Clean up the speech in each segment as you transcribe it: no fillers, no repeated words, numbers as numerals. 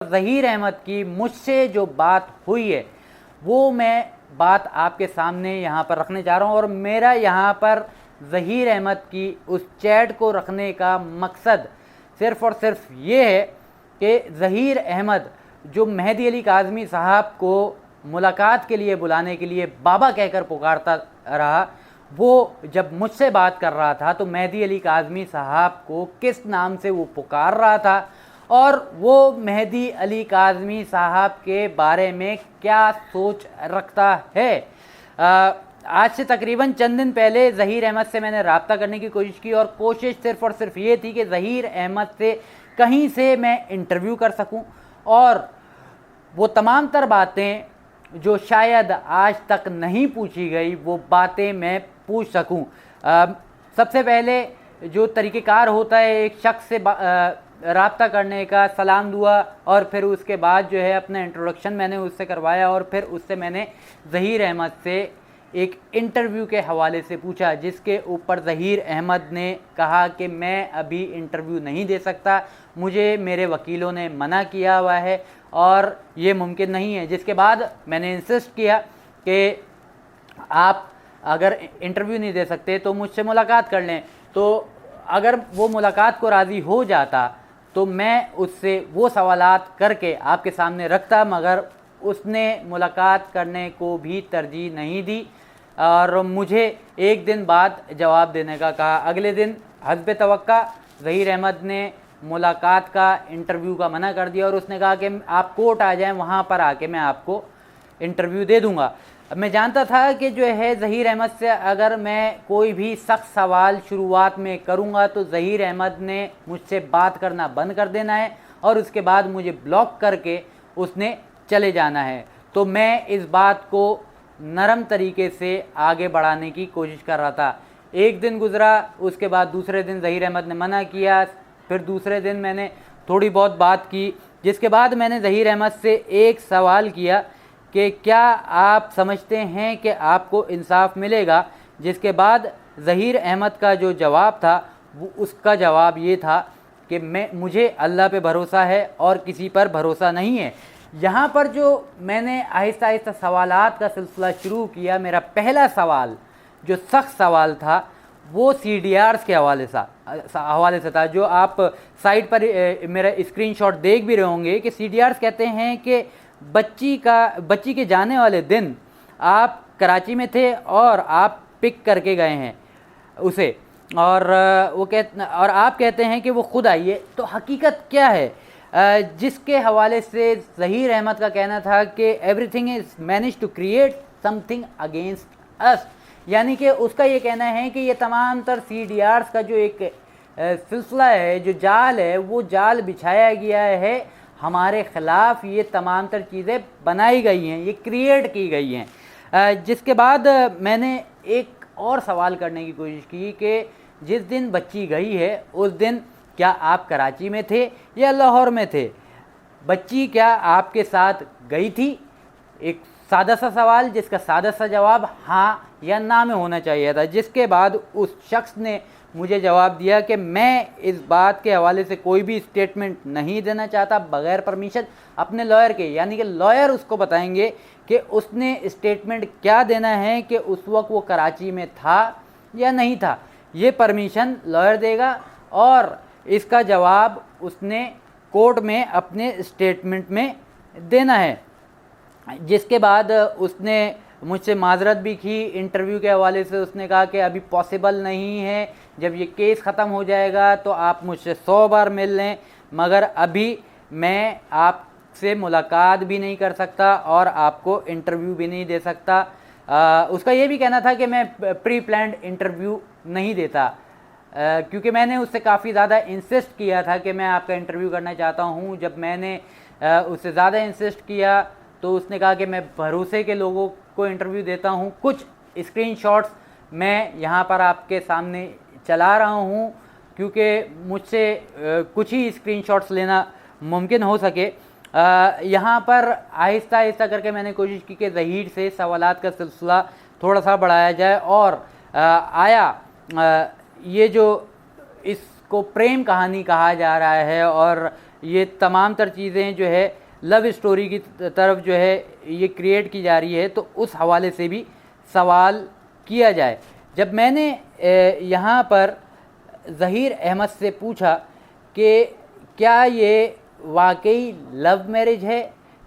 ज़हीर अहमद की मुझसे जो बात हुई है वो मैं बात आपके सामने यहाँ पर रखने जा रहा हूँ। और मेरा यहाँ पर ज़हीर अहमद की उस चैट को रखने का मकसद सिर्फ़ और सिर्फ ये है कि ज़हीर अहमद जो मेहदी अली काज़मी साहब को मुलाकात के लिए बुलाने के लिए बाबा कहकर पुकारता रहा, वो जब मुझसे बात कर रहा था तो मेहदी अली काज़मी साहब को किस नाम से वो पुकार रहा था और वो मेहदी अली काज़मी साहब के बारे में क्या सोच रखता है। आज से तकरीबन चंद दिन पहले ज़हीर अहमद से मैंने रब्ता करने की कोशिश की और कोशिश सिर्फ़ और सिर्फ ये थी कि ज़हीर अहमद से कहीं से मैं इंटरव्यू कर सकूं और वो तमाम तर बातें जो शायद आज तक नहीं पूछी गई वो बातें मैं पूछ सकूं। सबसे पहले जो तरीक़ेकार होता है एक शख्स से रब्ता करने का, सलाम दुआ और फिर उसके बाद जो है अपना इंट्रोडक्शन मैंने उससे करवाया और फिर उससे मैंने ज़हीर अहमद से एक इंटरव्यू के हवाले से पूछा, जिसके ऊपर ज़हीर अहमद ने कहा कि मैं अभी इंटरव्यू नहीं दे सकता, मुझे मेरे वकीलों ने मना किया हुआ है और ये मुमकिन नहीं है। जिसके बाद मैंने इंसिस्ट किया कि आप अगर इंटरव्यू नहीं दे सकते तो मुझसे मुलाकात कर लें। तो अगर वो मुलाकात को राज़ी हो जाता तो मैं उससे वो सवालात करके आपके सामने रखता, मगर उसने मुलाकात करने को भी तरजीह नहीं दी और मुझे एक दिन बाद जवाब देने का कहा। अगले दिन हस्ब तवक्का ज़हीर अहमद ने मुलाकात का, इंटरव्यू का मना कर दिया और उसने कहा कि आप कोर्ट आ जाएं, वहाँ पर आके मैं आपको इंटरव्यू दे दूँगा। मैं जानता था कि जो है ज़हीर अहमद से अगर मैं कोई भी सख्त सवाल शुरुआत में करूंगा तो ज़हीर अहमद ने मुझसे बात करना बंद कर देना है और उसके बाद मुझे ब्लॉक करके उसने चले जाना है। तो मैं इस बात को नरम तरीके से आगे बढ़ाने की कोशिश कर रहा था। एक दिन गुज़रा, उसके बाद दूसरे दिन ज़हीर अहमद ने मना किया, फिर दूसरे दिन मैंने थोड़ी बहुत बात की, जिसके बाद मैंने ज़हीर अहमद से एक सवाल किया कि क्या आप समझते हैं कि आपको इंसाफ मिलेगा। जिसके बाद ज़हीर अहमद का जो जवाब था वो उसका जवाब ये था कि मुझे अल्लाह पे भरोसा है और किसी पर भरोसा नहीं है। यहाँ पर जो मैंने आहिस्ता आहिस्ता सवालात का सिलसिला शुरू किया, मेरा पहला सवाल जो सख्त सवाल था वो CDRs के हवाले से था, जो आप साइट पर मेरा स्क्रीनशॉट देख भी रहे होंगे कि CDRs कहते हैं कि बच्ची के जाने वाले दिन आप कराची में थे और आप पिक करके गए हैं उसे और आप कहते हैं कि वो खुद आई है। तो हकीकत क्या है? जिसके हवाले से ज़हीर अहमद का कहना था कि everything is manage to create something against us, यानी कि उसका ये कहना है कि ये तमाम तर CDRs का जो एक सिलसिला है, जो जाल है, वो जाल बिछाया गया है हमारे ख़िलाफ़। ये तमाम तर चीज़ें बनाई गई हैं, ये क्रिएट की गई हैं। जिसके बाद मैंने एक और सवाल करने की कोशिश की कि जिस दिन बच्ची गई है उस दिन क्या आप कराची में थे या लाहौर में थे? बच्ची क्या आपके साथ गई थी? एक सादा सा सवाल जिसका सादा सा जवाब हाँ या ना में होना चाहिए था। जिसके बाद उस शख्स ने मुझे जवाब दिया कि मैं इस बात के हवाले से कोई भी स्टेटमेंट नहीं देना चाहता बग़ैर परमिशन अपने लॉयर के, यानी कि लॉयर उसको बताएंगे कि उसने स्टेटमेंट क्या देना है कि उस वक्त वो कराची में था या नहीं था। ये परमिशन लॉयर देगा और इसका जवाब उसने कोर्ट में अपने स्टेटमेंट में देना है। जिसके बाद उसने मुझसे माजरत भी की इंटरव्यू के हवाले से। उसने कहा कि अभी पॉसिबल नहीं है, जब ये केस ख़त्म हो जाएगा तो आप मुझसे 100 बार मिल लें, मगर अभी मैं आपसे मुलाकात भी नहीं कर सकता और आपको इंटरव्यू भी नहीं दे सकता। उसका ये भी कहना था कि मैं प्री प्लान्ड इंटरव्यू नहीं देता, क्योंकि मैंने उससे काफ़ी ज़्यादा इंसिस्ट किया था कि मैं आपका इंटरव्यू करना चाहता हूँ। जब मैंने उससे ज़्यादा इंसिस्ट किया तो उसने कहा कि मैं भरोसे के लोगों को इंटरव्यू देता हूँ। कुछ स्क्रीनशॉट्स मैं यहाँ पर आपके सामने चला रहा हूँ क्योंकि मुझसे कुछ ही स्क्रीनशॉट्स लेना मुमकिन हो सके। यहाँ पर आहिस्ता आहिस्ता करके मैंने कोशिश की कि ज़हीर से सवालात का सिलसिला थोड़ा सा बढ़ाया जाए और ये जो इसको प्रेम कहानी कहा जा रहा है और ये तमाम तर चीज़ें जो है लव स्टोरी की तरफ जो है ये क्रिएट की जा रही है, तो उस हवाले से भी सवाल किया जाए। जब मैंने यहाँ पर ज़हीर अहमद से पूछा कि क्या ये वाकई लव मैरिज है,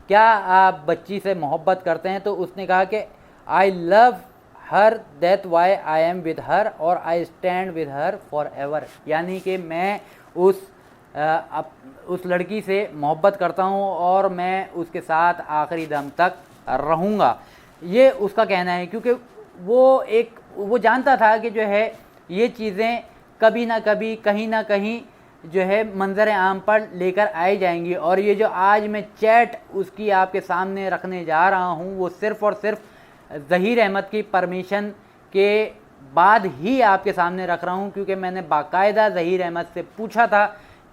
क्या आप बच्ची से मोहब्बत करते हैं, तो उसने कहा कि I love her that why I am with her और I stand with her forever, यानी कि मैं उस लड़की से मोहब्बत करता हूँ और मैं उसके साथ आखिरी दम तक रहूँगा। ये उसका कहना है, क्योंकि वो जानता था कि जो है ये चीज़ें कभी ना कभी कहीं ना कहीं जो है मंजर आम पर लेकर आई जाएंगी, और ये जो आज मैं चैट उसकी आपके सामने रखने जा रहा हूँ वो सिर्फ़ और सिर्फ ज़हीर अहमद की परमिशन के बाद ही आपके सामने रख रहा हूँ, क्योंकि मैंने बाकायदा ज़हीर अहमद से पूछा था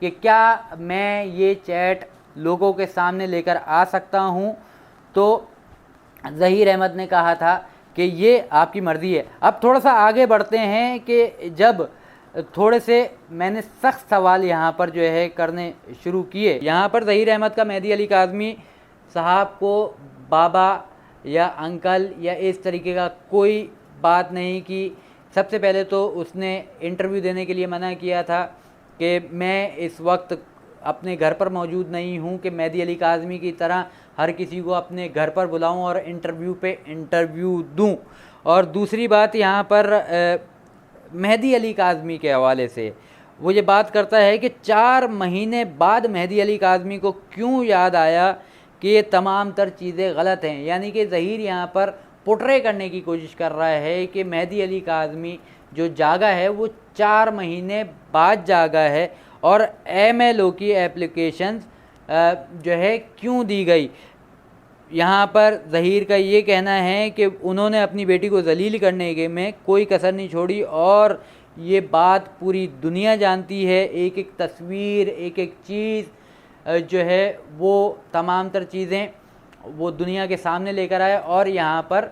कि क्या मैं ये चैट लोगों के सामने लेकर आ सकता हूँ, तो ज़हीर अहमद ने कहा था कि ये आपकी मर्ज़ी है। अब थोड़ा सा आगे बढ़ते हैं कि जब थोड़े से मैंने सख्त सवाल यहाँ पर जो है करने शुरू किए, यहाँ पर ज़हीर अहमद का मेहदी अली काज़मी साहब को बाबा या अंकल या इस तरीके का कोई बात नहीं की। सबसे पहले तो उसने इंटरव्यू देने के लिए मना किया था कि मैं इस वक्त अपने घर पर मौजूद नहीं हूँ कि मेहदी अली काज़मी की तरह हर किसी को अपने घर पर बुलाऊं और इंटरव्यू पे इंटरव्यू दूं। और दूसरी बात यहाँ पर मेहदी अली काज़मी के हवाले से वो ये बात करता है कि 4 महीने बाद मेहदी अली काज़मी को क्यों याद आया कि ये तमाम तर चीज़ें गलत हैं, यानी कि ज़हीर यहाँ पर पोर्ट्रे करने की कोशिश कर रहा है कि मेहदी अली काज़मी जो जागा है वो 4 महीने बाद जागा है और MLO की एप्लीकेशन जो है क्यों दी गई। यहाँ पर ज़हीर का ये कहना है कि उन्होंने अपनी बेटी को जलील करने के में कोई कसर नहीं छोड़ी और ये बात पूरी दुनिया जानती है। एक एक तस्वीर, एक एक चीज़ जो है वो तमाम तर चीज़ें वो दुनिया के सामने लेकर आए और यहाँ पर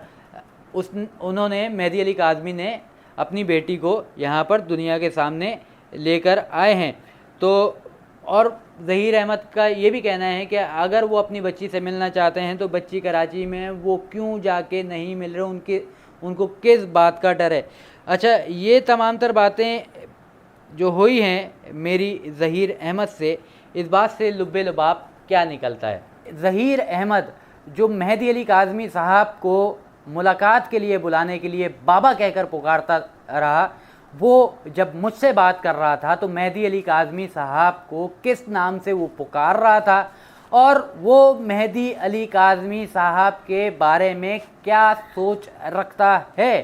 उन्होंने मेहदी अली काज़मी ने अपनी बेटी को यहाँ पर दुनिया के सामने लेकर आए हैं। तो और ज़हीर अहमद का ये भी कहना है कि अगर वो अपनी बच्ची से मिलना चाहते हैं तो बच्ची कराची में वो क्यों जाके नहीं मिल रहे, उनको किस बात का डर है। अच्छा, ये तमाम तर बातें जो हुई हैं मेरी ज़हीर अहमद से, इस बात से लुब्बे लुबाब क्या निकलता है। ज़हीर अहमद जो मेहदी अली काज़मी साहब को मुलाकात के लिए बुलाने के लिए बाबा कहकर पुकारता रहा, वो जब मुझसे बात कर रहा था तो मेहदी अली काज़मी साहब को किस नाम से वो पुकार रहा था और वो मेहदी अली काज़मी साहब के बारे में क्या सोच रखता है।